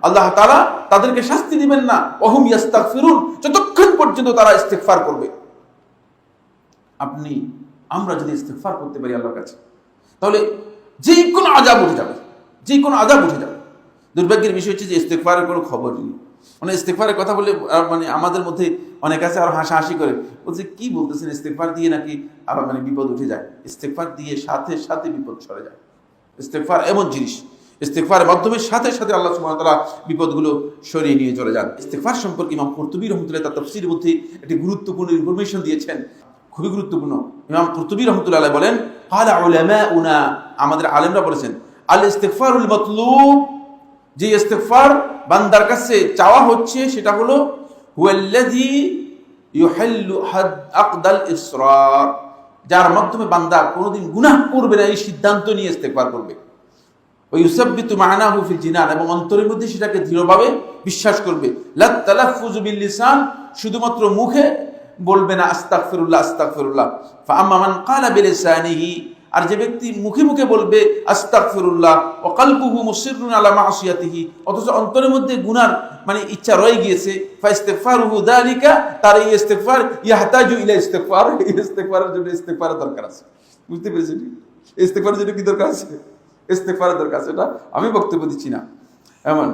আল্লাহ তাআলা তাদেরকে শাস্তি দিবেন না ওয়াহুম ইস্তাগফিরুন, যতক্ষণ পর্যন্ত তারা ইস্তিগফার করবে। আমরা যদি ইস্তিগফার করতে পারি আল্লাহর কাছে, তাহলে যে কোনো আযাব উঠে যাবে, যে কোনো আযাব উঠে যাবে। দুর্ভাগ্যের বিষয় হচ্ছে যে ইস্তিগফারের কোনো খবর নেই। ইস্তিগফারের কথা বলে আমাদের মধ্যে অনেক আছে আর হাসাহাসি করে, বলছে কি বলতেছেন, ইস্তিগফার দিয়ে নাকি আবার বিপদ উঠে যায়। ইস্তিগফার দিয়ে সাথে সাথে বিপদ সরে যায়। ইস্তিগফার এমন জিনিস, ইস্তিগফারের মাধ্যমে সাথে সাথে আল্লাহ সুবহানাহু ওয়া তাআলা বিপদগুলো সরিয়ে নিয়ে চলে যান। ইস্তিগফার সম্পর্কে ইমাম কুরতুবী রাহমাতুল্লাহ তার তাফসীরের মধ্যে একটি গুরুত্বপূর্ণ ইনফরমেশন দিয়েছেন, খুবই গুরুত্বপূর্ণ। ইমাম কুরতুবী রাহমাতুল্লাহ আলাইহি বলেন, ক্বালা উলামাউনা, আমাদের আলেমরা বলেছেন, আল ইস্তিগফারুল মাতলুব, যে ইস্তিগফার বান্দার কাছে চাওয়া হচ্ছে সেটা হলো হুয়াল্লাযী ইউহিল্লু আকদাল ইসরার, যার মাধ্যমে বান্দা কোনোদিন গুনাহ করবে না এই সিদ্ধান্ত নিয়ে ইস্তিগফার করবে। ওয়া ইউসাব্বিতু মা'নাহু ফিল জিনান, এবং অন্তরের মধ্যে সেটাকে দৃঢ়ভাবে বিশ্বাস করবে। লা তালাফফুযু বিল লিসান, শুধুমাত্র মুখে বলবে না আস্তাগফিরুল্লাহ আস্তাগফিরুল্লাহ। ফা আম্মা মান ক্বালা বিলিসানিহি, আর যে ব্যক্তি মুখে মুখে বলবে আস্তাগফিরুল্লাহ ওয়া কলবুহু মুসিররুন আলা মাসিয়াতিহি, অথচ অন্তরের মধ্যে গুনার ইচ্ছা রয়ে গিয়েছে, ফাইস্তিগফারুহু যালিকা, তার এই ইস্তিগফার ইয়াহতাজু ইলা ইস্তিগফার, ইস্তিগফারের জন্য ইস্তিগফারের দরকার আছে। বুঝতে পেরেছেন? ইস্তিগফারের জন্য কি দরকার আছে? ইস্তিগফারের দরকার আছে। এটা আমি বক্তব্য দিচ্ছি না, এমন